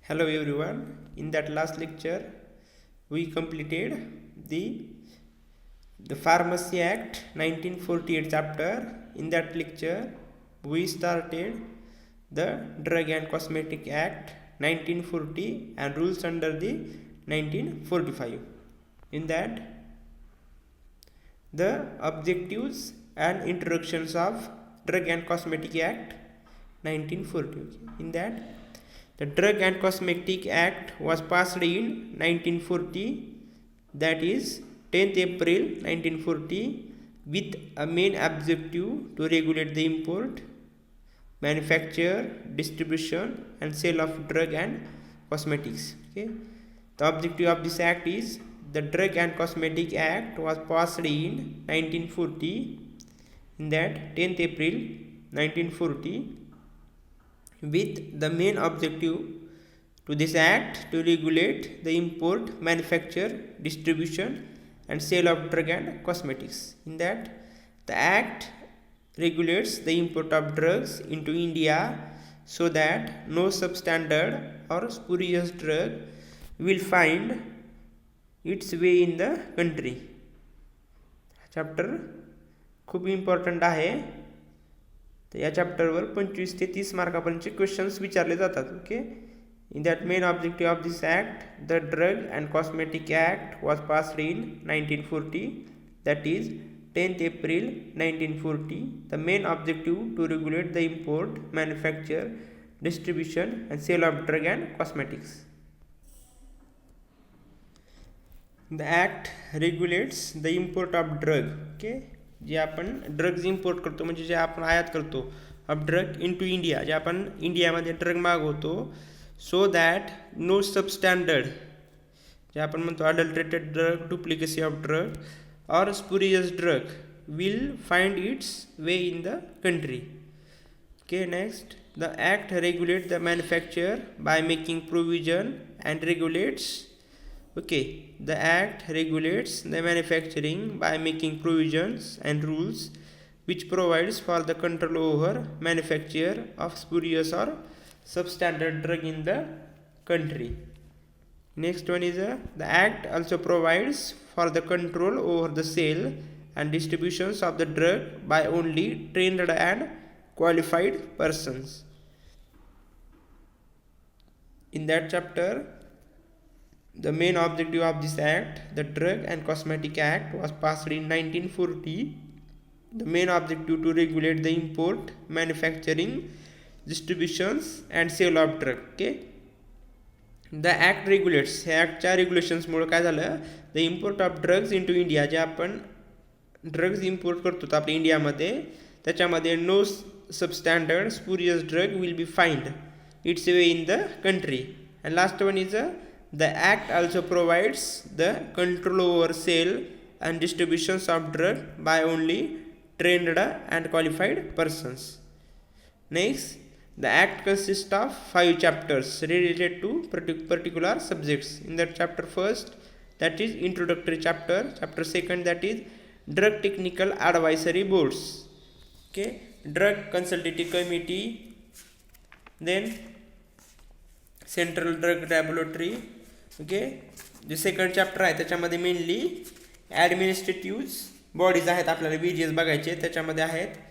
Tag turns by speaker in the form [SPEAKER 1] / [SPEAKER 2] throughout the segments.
[SPEAKER 1] Hello everyone. In that last lecture, we completed the Pharmacy Act 1948 chapter. In that lecture, we started the Drug and Cosmetic Act 1940 and rules under the 1945. In that, the objectives and introductions of Drug and Cosmetic Act 1940. In that, the Drug and Cosmetic Act was passed in 1940, that is 10th April 1940, with a main objective to regulate the import, manufacture, distribution and sale of drug and cosmetics. Okay. The objective of this act is the Drug and Cosmetic Act was passed in 1940, in that 10th April 1940, with the main objective to this act to regulate the import, manufacture, distribution and sale of drug and cosmetics. In that, the act regulates the import of drugs into India so that no substandard or spurious drug will find its way in the country. Chapter खूप important आहे. तर या चॅप्टरवर 25 ते 30 मार्कापर्यंतचे questions विचारले जातात. Okay. In that main objective of this act, the drug and cosmetic act was passed in 1940, that is 10th April 1940. The main objective to regulate the import, manufacture, distribution and sale of drug and cosmetics. The act regulates the import of drug. Okay. जे आपण drugs import करतो म्हणजे जे आपण आयात करतो of drug into India, जे आपण इंडियामध्ये ड्रग मागवतो, सो दॅट नो सबस्टँडर्ड, जे आपण म्हणतो adulterated drug, duplicacy of drug or spurious drug will find its way in the country. Okay, next, the act regulates the manufacture by making provision and regulates. Okay, the act regulates the manufacturing by making provisions and rules which provides for the control over manufacture of spurious or substandard drug in the country. Next one is the act also provides for the control over the sale and distributions of the drug by only trained and qualified persons. In that chapter, the main objective of this act, the Drug and Cosmetic Act, was passed in 1940. The main objective to regulate the import, manufacturing, distributions and sale of drug. Okay. The act regulates, ह्या ॲक्टच्या रेग्युलेशन्समुळं काय झालं, the import of drugs into India, जे आपण drugs import करतो तर आपल्या इंडियामध्ये, त्याच्यामध्ये no substandard spurious drug will be find its way in the country. And last one is the act also provides the control over sale and distributions of drug by only trained and qualified persons. Next, the act consists of 5 chapters related to particular subjects. In that chapter first, that is introductory chapter. Chapter second, that is drug technical advisory boards. Okay, drug consultative committee. Then central drug laboratory. Okay, J second chapter आहे त्याच्यामध्ये mainly administrative bodies आहेत, आपल्याला BGS बघायचे. त्याच्यामध्ये आहेत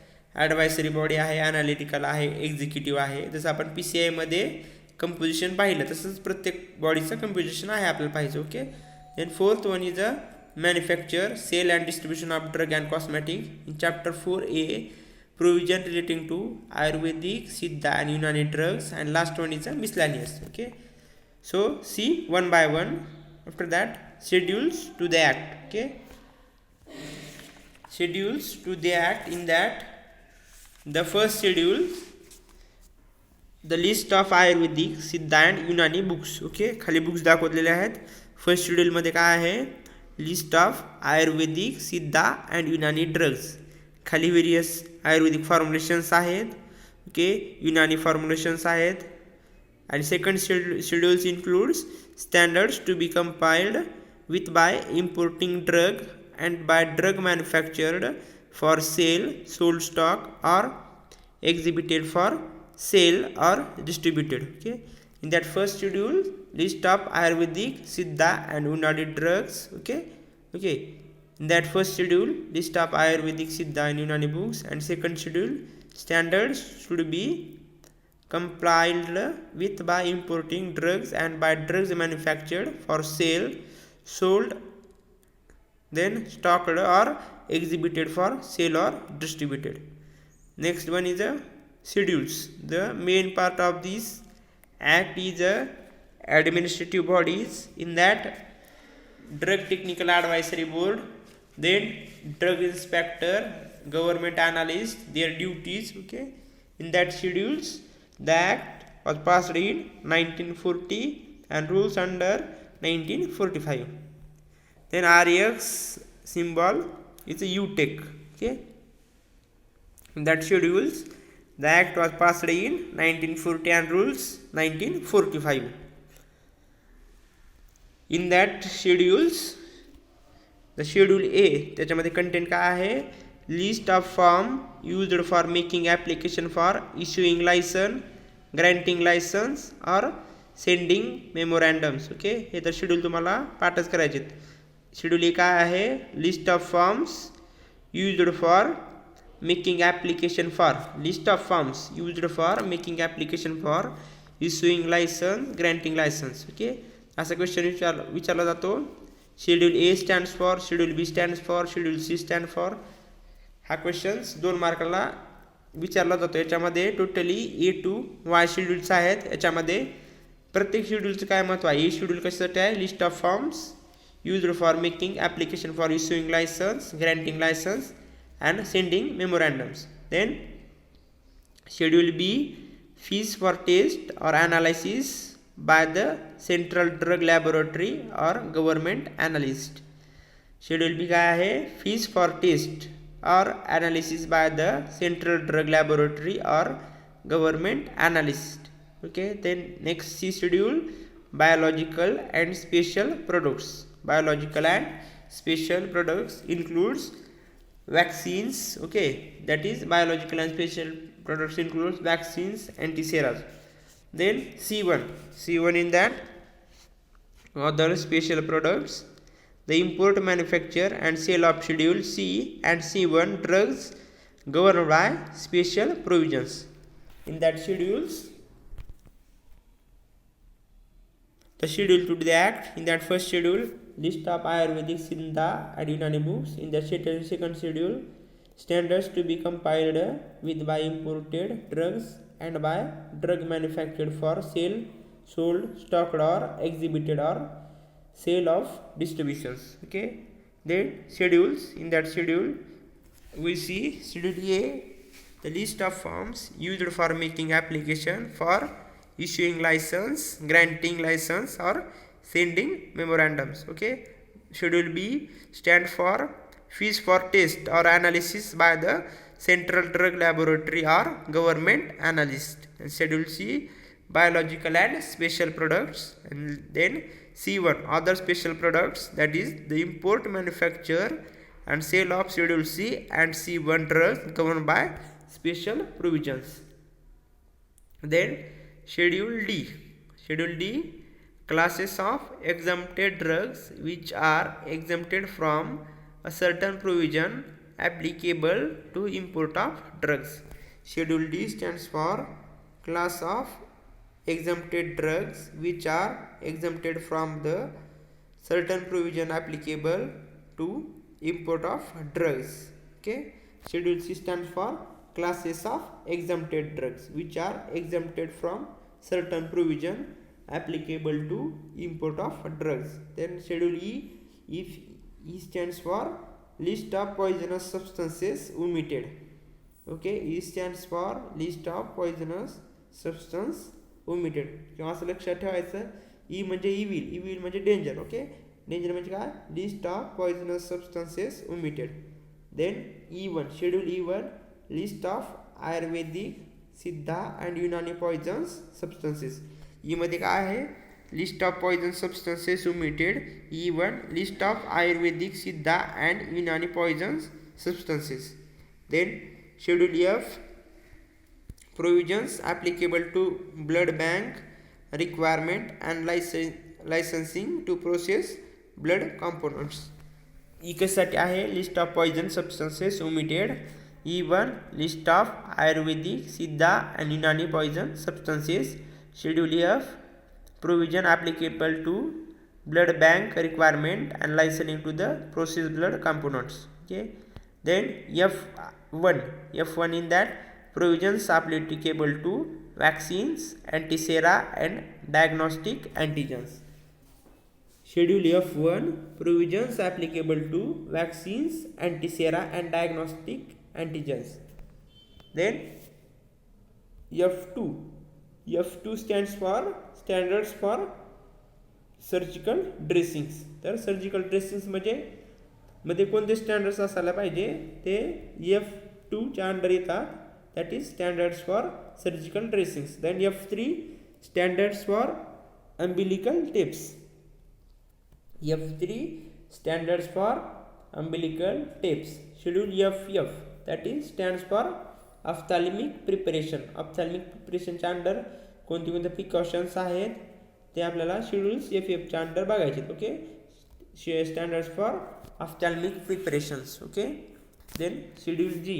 [SPEAKER 1] ॲडवायसरी body आहे, analytical आहे, executive आहे. जसं आपण PCIमध्ये कंपोजिशन पाहिलं तसंच प्रत्येक बॉडीचं कंपोजिशन आहे आपल्याला पाहिजे. Okay. Then fourth one is manufacture, sale and distribution of drug and cosmetic. In chapter 4A, provision relating to ayurvedic, Siddha and Unani drugs. And last one is miscellaneous. Okay. So see one by one. After that schedules to the act. Okay. Schedules to the act. In that, the first schedule, the list of Ayurvedic, Siddha and Unani books. Okay. खाली books दाखवलेले आहेत. First शेड्यूलमध्ये काय आहे, list of Ayurvedic, Siddha and Unani drugs. खाली various Ayurvedic formulations आहेत. Okay. Unani formulations आहेत. आणि second schedules includes standards to be compiled with by importing drug and by drug manufactured for sale, sold stock or exhibited for sale or distributed. Okay. In that first schedule, list of Ayurvedic, Siddha and Unani drugs. Okay. In that first schedule, list of Ayurvedic, Siddha and Unani books. And second schedule, standards should be complied with by importing drugs and by drugs manufactured for sale, sold, then stocked or exhibited for sale or distributed. Next one is the schedules. The main part of this act is administrative bodies. In that, drug technical advisory board, then drug inspector, government analyst, their duties. Okay. In that schedules, the act was passed in 1940 and rules under 1945. Then RX symbol is a UTEC. Okay. In that schedules, the act was passed in 1940 and rules 1945. In that schedules, the schedule A, त्याच्यामध्ये content काय आहे? List of form used for making application for issuing licence, granting licence और sending memorandums. Okay, हे तर schedule तुम्हाला पाठच करायचे. Schedule A काय आहे? List of forms used for making application for, list of forms used for making application for issuing licence, granting licence. Okay, असा question विचारला जातो. Schedule A stands for, schedule B stands for, schedule C stand for. हा questions 2 मार्काला विचारला जातो. याच्यामध्ये totally A-Y schedules आहेत. याच्यामध्ये प्रत्येक शेड्यूलचं काय महत्त्व आहे? ए शेड्यूल कशासाठी आहे? List of forms used for making application for issuing licence, granting licence and sending memorandums. Then schedule B, fees for test or analysis by the central drug laboratory or government analyst. Schedule B काय आहे? fees for test or analysis by the central drug laboratory or government analyst. Okay, then next C schedule, biological and special products. Biological and special products includes vaccines. Okay, that is biological and special products includes vaccines, antiserums. Then C1 in that other special products, the import, manufacture and sale of schedule C and C1 drugs governed by special provisions. In that schedules, the schedule to the act. In that first schedule, list of Ayurvedic, Siddha and Unani books. In the second schedule, standards to be compiled with by imported drugs and by drug manufactured for sale, sold, stocked or exhibited or sale of distributions. Okay, then schedules. In that schedule, we see schedule A, the list of forms used for making application for issuing license, granting license or sending memorandums. Okay, schedule B stand for fees for test or analysis by the central drug laboratory or government analyst. And schedule C, biological and special products. And then C1, other special products, that is the import, manufacture and sale of schedule C and C1 drugs governed by special provisions. Then schedule D, classes of exempted drugs which are exempted from a certain provision applicable to import of drugs. Schedule D stands for class of exempted drugs which are exempted from the certain provision applicable to import of drugs. Okay, schedule C stands for classes of exempted drugs which are exempted from certain provision applicable to import of drugs. Then schedule E, if E stands for list of poisonous substances omitted. Okay, E stands for list of poisonous substance omitted. किंवा असं लक्षात ठेवायचं, ई म्हणजे evil म्हणजे danger. Okay, danger म्हणजे काय? List of poisonous substances omitted. Then E1, schedule E1, list of Ayurvedic, Siddha and Unani poisons substances. E मध्ये काय आहे? List of poison substances omitted. E1, list of Ayurvedic, Siddha and Unani poisons substances. Then schedule F, provisions applicable to blood bank, requirement and licensing to process blood components. कशासाठी आहे? List of poison substances omitted. E1 list of Ayurvedic, Siddha and Unani poison substances. Schedule F provision applicable to blood bank requirement and licensing to the processed blood components. Okay. Then F1 in that provisions applicable to vaccines, antisera and diagnostic antigens. Schedule F1 provisions applicable to vaccines, antisera and diagnostic antigens. Then F2 stands for standards for surgical dressings. तर surgical dressings मध्ये कोणते standards असायला पाहिजे ते F2 च्या under येतात. That is standards for surgical dressings. Then F3 standards for umbilical tips. F3 standards for umbilical tapes. Schedule FF that is stands for ophthalmic preparation. Ophthalmic preparation च्या under कोणती कोणते precautions आहेत ते आपल्याला schedules FF च्या under बघायचे. Okay. Standards for ophthalmic preparations. Okay. Then schedule G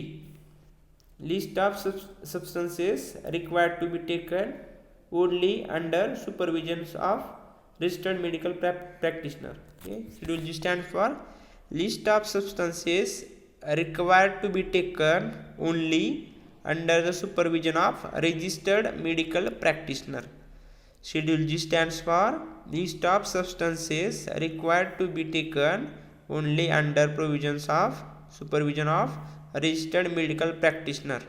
[SPEAKER 1] list of substances required to be taken only under supervision of registered medical practitioner. Okay. Schedule G stands for list of substances required to be taken only under the supervision of registered medical practitioner. Schedule G stands for list of substances required to be taken only under provisions of supervision of registered medical practitioner,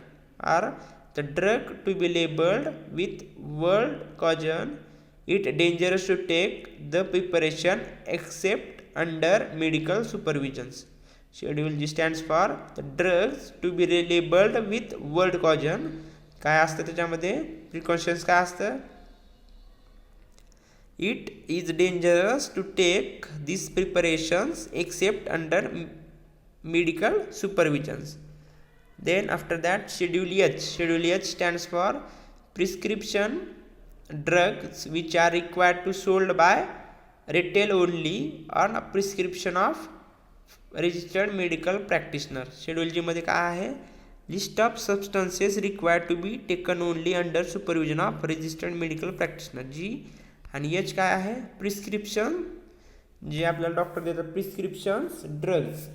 [SPEAKER 1] or the drug to be labeled with word caution it dangerous to take the preparation except under medical supervisions. Schedule G stands for the drugs to be labeled with word caution. काय असतं त्याच्यामध्ये precautions काय असतं? It is dangerous to take these preparations except under medical supervisions. Then after that Schedule H. Schedule H stands for prescription drugs which are required to sold by retail only on a prescription of registered medical practitioner. Schedule G मध्ये काय आहे? List of substances required to be taken only under supervision of registered medical practitioner. G आणि H काय आहे? Prescription जे आपल्याला doctor देतात. Prescriptions drugs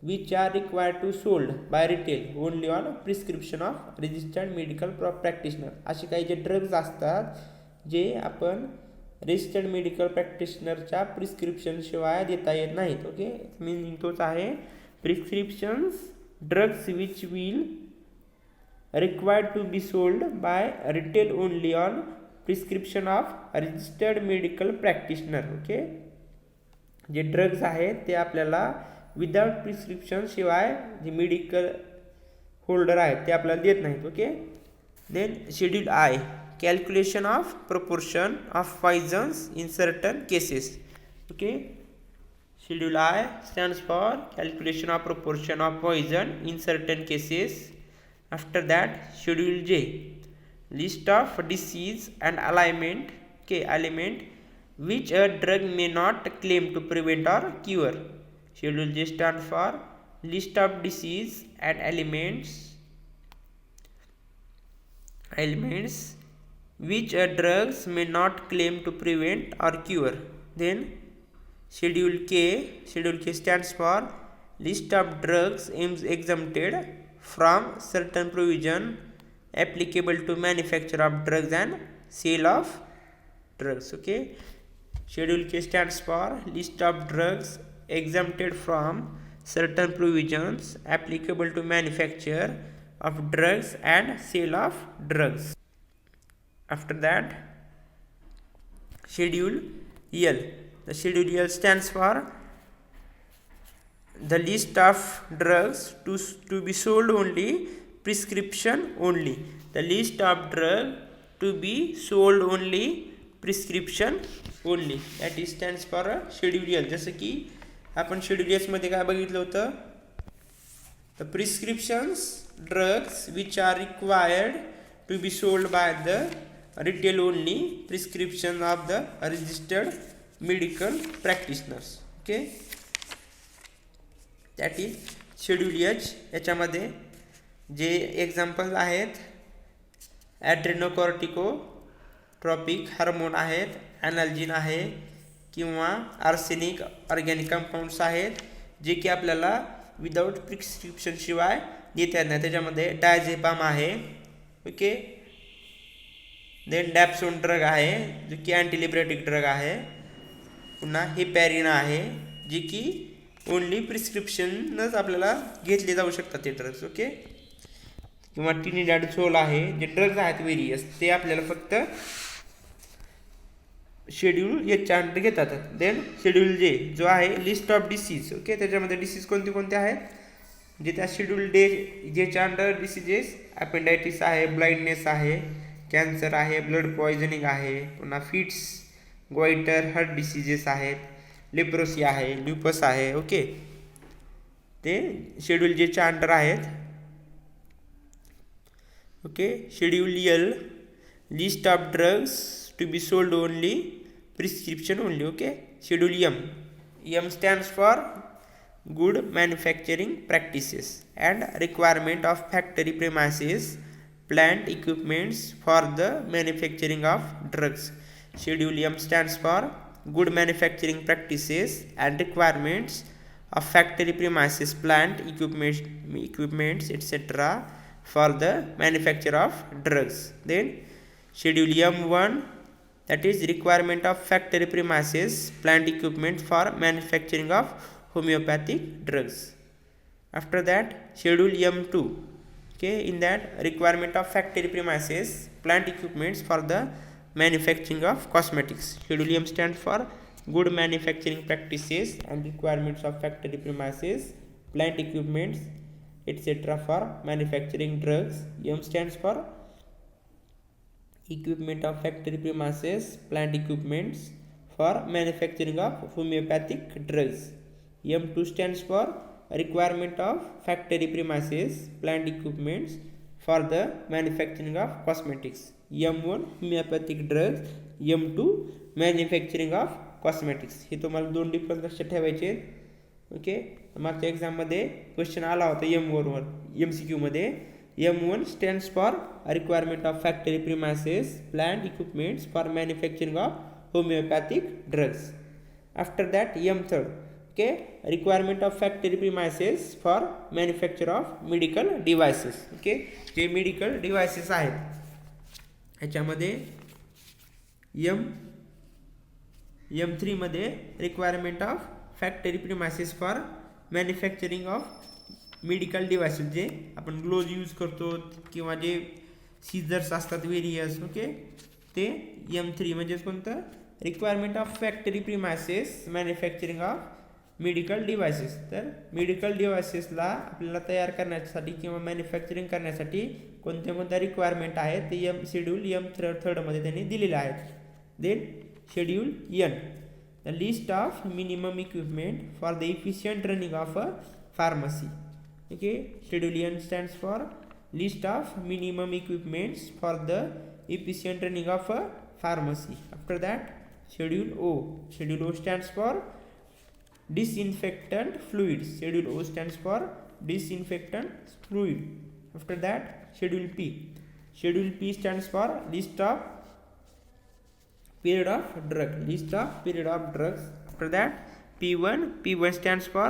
[SPEAKER 1] which are required to sold by retail only on prescription of registered medical practitioner. असे काही जे drugs असतात जे आपण रजिस्टर्ड मेडिकल प्रॅक्टिशनरच्या प्रिस्क्रिप्शन शिवाय देता येत नाहीत. ओके. मीनिंग तोच आहे prescriptions drugs which will required to be sold by retail only on prescription of registered medical practitioner. Okay. जे ड्रग्ज आहेत ते आपल्याला विदाउट प्रिस्क्रिप्शन शिवाय जे मेडिकल होल्डर आहेत ते आपल्याला देत नाहीत. Okay. Then schedule I calculation of proportion of poisons in certain cases. Okay. Schedule I stands for calculation of proportion of poison in certain cases. After that Schedule J list of disease and ailment. Okay. Ailment which a drug may not claim to prevent or cure. Schedule J stands for list of disease and ailments which a drugs may not claim to prevent or cure. Then Schedule K stands for list of drugs exempted from certain provision applicable to manufacture of drugs and sale of drugs. Okay. Schedule K stands for list of drugs exempted from certain provisions applicable to manufacture of drugs and sale of drugs. After that Schedule L. The Schedule L stands for the list of drugs to be sold only prescription only. The list of drug to be sold only prescription only. That is stands for Schedule L. जसं की आपण Schedule S मध्ये काय बघितलं होतं? The prescriptions drugs which are required to be sold by the retail only prescription of the registered medical practitioners. Okay, that is Schedule H. याच्यामध्ये जे example आहेत ॲड्रेनोकॉर्टिकोट्रॉपिक hormone आहेत, ॲनाल्जिन आहे किंवा आर्सेनिक ऑर्गॅनिक कंपाऊंड्स आहेत जे की आपल्याला विदाऊट प्रिस्क्रिप्शन शिवाय देता येत नाही. त्याच्यामध्ये डायझेपाम आहे. ओके, देन डॅप्सोन ड्रग आहे जो की अँटीलिब्रेटिक ड्रग आहे. पुन्हा हेपॅरिना आहे जे की ओनली प्रिस्क्रिप्शनच आपल्याला घेतले जाऊ शकतात ते ड्रग्स. ओके, किंवा टिनिडाडझोल आहे जे ड्रग्ज आहेत वेरियस ते आपल्याला फक्त शेड्यूल एचच्या अंडर घेतात. देन शेड्यूल जे जो आहे लिस्ट ऑफ डिसीज. ओके, त्याच्यामध्ये डिसीज कोणते कोणते आहेत जे त्या शेड्यूल जेच्या अंडर डिसीजेस अपेंडायटिस आहे, ब्लाइंडनेस आहे, कॅन्सर आहे, ब्लड पॉयझनिंग आहे, पुन्हा फिट्स, ग्वाइटर, हार्ट डिसीजेस आहेत, लेप्रोसी आहे, ल्युपस आहे. ओके, ते शेड्यूल जेच्या अंडर आहेत. Okay, schedule L list of drugs to be sold only prescription only. Okay, schedule M. M stands for good manufacturing practices and requirement of factory premises plant equipments for the manufacturing of drugs. Schedule M stands for good manufacturing practices and requirements of factory premises, plant equipments etc. for the manufacture of drugs. Then schedule M1, that is requirement of factory premises, plant equipment for manufacturing of homeopathic drugs. After that schedule M2. Okay, in that requirement of factory premises, plant equipments for the manufacturing of cosmetics. Schedule M stands for good manufacturing practices and requirements of factory premises, plant equipments etc. for manufacturing drugs. M stands for equipment of factory premises, plant equipments for manufacturing of homeopathic drugs. M2 stands for requirement of factory premises, plant equipments for the manufacturing of cosmetics. M1 homeopathic drugs, M2 manufacturing of cosmetics. हे तुम्हाला दोन difference लक्षात ठेवायचे. Okay, मागच्या एक्झाममध्ये question आला होता M1 MCQ मध्ये. M1 stands for requirement of factory premises, plant equipments for manufacturing of homeopathic drugs. After that M3. Okay, requirement of factory premises for manufacture of medical devices. Okay, जे medical devices आहेत ह्याच्यामध्ये M3 मध्ये requirement of factory premises for manufacturing of medical devices, जे आपण gloves use करतो किंवा जे scissors असतात वेरियस. ओके, ते M3 म्हणजेच कोणतं requirement of factory premises manufacturing of medical devices. तर मेडिकल डिव्हायसेसला आपल्याला तयार करण्यासाठी किंवा मॅन्युफॅक्चरिंग करण्यासाठी कोणत्या कोणत्या रिक्वायरमेंट आहेत ते शेड्यूल M3 त्यांनी दिलेले आहेत. Then schedule N, the list of minimum equipment for the efficient running of a pharmacy. Okay, schedule N stands for list of minimum equipments for the efficient running of a pharmacy. After that schedule O. Schedule O stands for disinfectant fluids. Schedule O stands for disinfectant fluid. After that schedule P. Schedule P stands for list of period of drug. List of period of drugs. After that P1. P1 stands for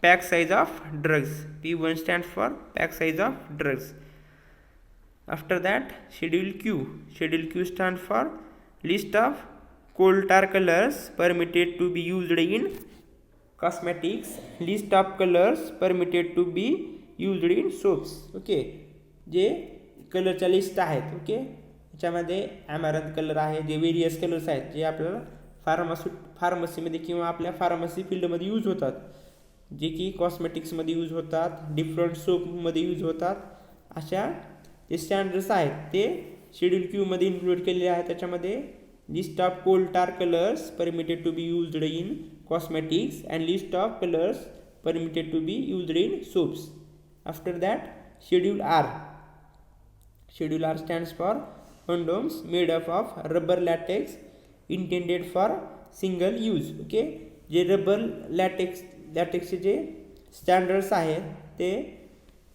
[SPEAKER 1] pack size of drugs. P1 stands for pack size of drugs. After that schedule Q. Schedule Q stands for list of coal tar colors permitted to be used in cosmetics, list of colors permitted to be used in soaps. Okay, जे कलरच्या list आहेत. Okay, याच्यामध्ये ॲमॅरंथ colour आहे, जे various colours आहेत जे आपल्याला फार्मसीमध्ये किंवा आपल्या pharmacy फील्डमध्ये यूज होतात, जे की कॉस्मेटिक्समध्ये यूज होतात, डिफरंट सोपमध्ये यूज होतात. अशा जे स्टँडर्ड्स आहेत ते शेड्यूल क्यूमध्ये इन्क्लूड केलेले आहेत. त्याच्यामध्ये list of coal tar colours permitted to be used in cosmetics and list of colors permitted to be used in soaps. After that schedule R. Schedule R stands for condoms made up of rubber latex intended for single use. Okay, जे rubber लॅटेक्सचे जे standards आहेत ते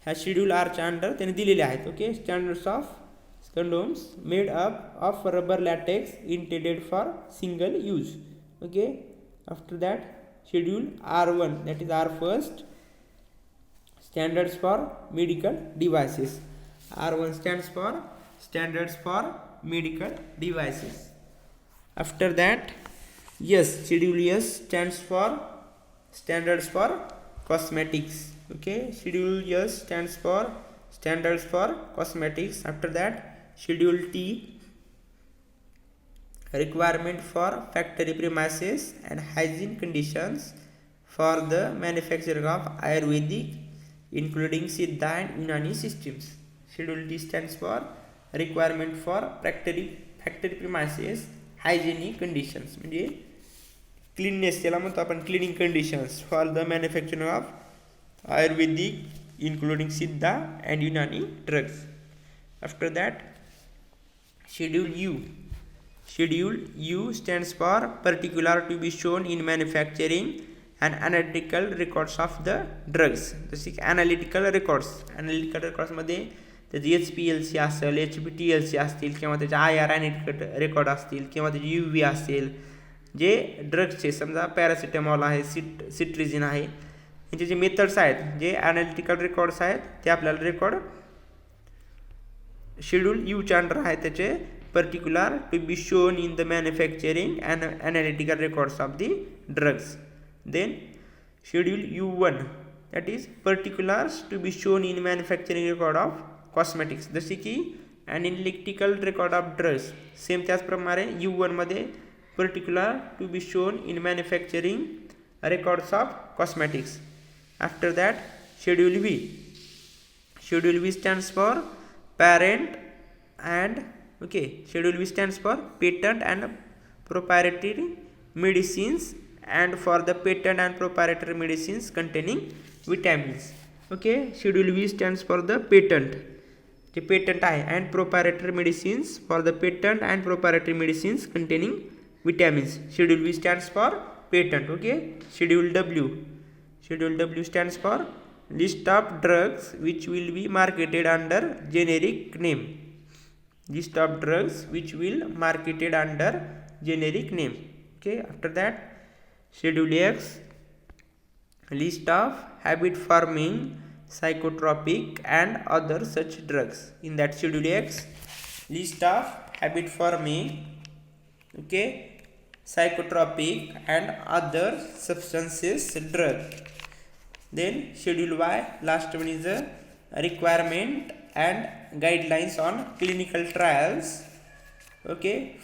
[SPEAKER 1] ह्या schedule आरच्या under त्यांनी दिलेले आहेत. Okay, standards of condoms made up of rubber latex intended for single use. Okay, after that schedule R1, that is R first, standards for medical devices. R1 stands for standards for medical devices. After that, yes, schedule S stands for standards for cosmetics. Okay, schedule S stands for standards for cosmetics. After that, schedule T, requirement for factory premises and hygiene conditions for the manufacturing of Ayurvedic including Siddha and Unani systems. Schedule T stands for requirement for factory premises hygienic conditions, म्हणजे cleanness त्याला म्हणतो आपण, cleaning conditions for the manufacturing of Ayurvedic including Siddha and Unani drugs. After that, schedule U. Schedule U stands for particular to be shown in manufacturing and analytical records of the drugs. जसे की analytical records मध्ये त्याचे HPLC असेल, HPTLC असतील किंवा त्याचे IR analytical record असतील किंवा त्याचे UV असेल, जे ड्रग्सचे समजा पॅरासिटामॉल आहे, सिट्रिझिन आहे, यांचे जे मेथड्स आहेत, जे ॲनालिटिकल रेकॉर्ड्स आहेत, ते आपल्याला रेकॉर्ड शेड्यूल यूच्या अंडर आहे. त्याचे particular to be shown in the manufacturing and analytical records of the drugs. Then schedule U1, that is particulars to be shown in manufacturing record of cosmetics. जसे की analytical record of drugs, same त्याचप्रमाणे U1 मध्ये particular to be shown in manufacturing records of cosmetics. After that, schedule V. Schedule V stands for parent and schedule V stands for patent and proprietary medicines and for the patent and proprietary medicines containing vitamins. Okay, schedule V stands for the patent, the patent आहे, and proprietary medicines for the patent and proprietary medicines containing vitamins. Schedule V stands for patent. Okay, schedule W. Schedule W stands for list of drugs which will be marketed under generic name. List of drugs which will marketed under generic name. Okay, after that, schedule X, list of habit forming psychotropic and other such drugs. In that schedule X, list of habit forming psychotropic and other substances drug. Then schedule Y, last one is a requirement and guidelines on clinical trials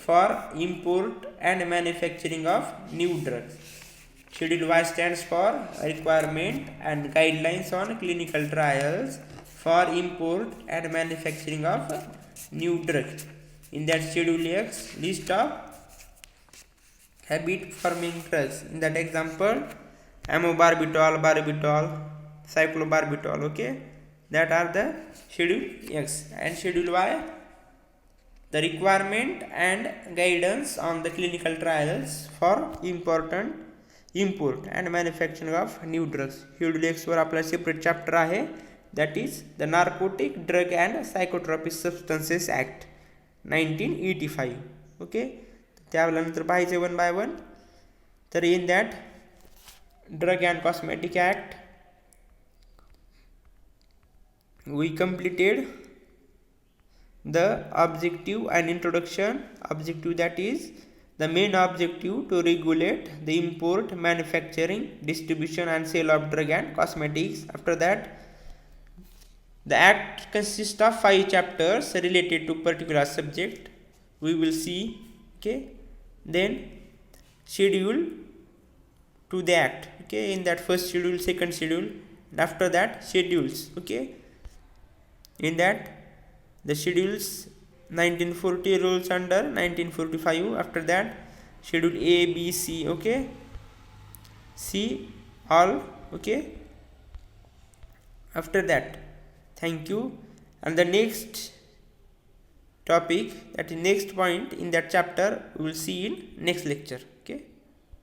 [SPEAKER 1] for import and manufacturing of new drugs. Schedule Y stands for requirement and guidelines on clinical trials for import and manufacturing of new drugs. In that schedule X, list of habit forming drugs. In that example, amobarbitol, barbitol, cyclobarbitol. That are the schedule X. And schedule Y, the requirement and guidance on the clinical trials for import and manufacturing of new drugs. Schedule X वर आपला separate chapter आहे, that is the Narcotic Drug and Psychotropic Substances Act 1985. त्यानंतर पाहायचे one by one. तर in that drug and cosmetic act we completed the objective and introduction. Objective, that is the main objective to regulate the import, manufacturing, distribution and sale of drug and cosmetics. After that, the act consists of 5 chapters related to particular subject. We will see. Then schedule to the act. In that first schedule, second schedule, and after that schedules. In that the schedules 1940 rules under 1945. After that schedule A, B, C. C all. After that, thank you. And the next topic, that is next point in that chapter we will see in next lecture.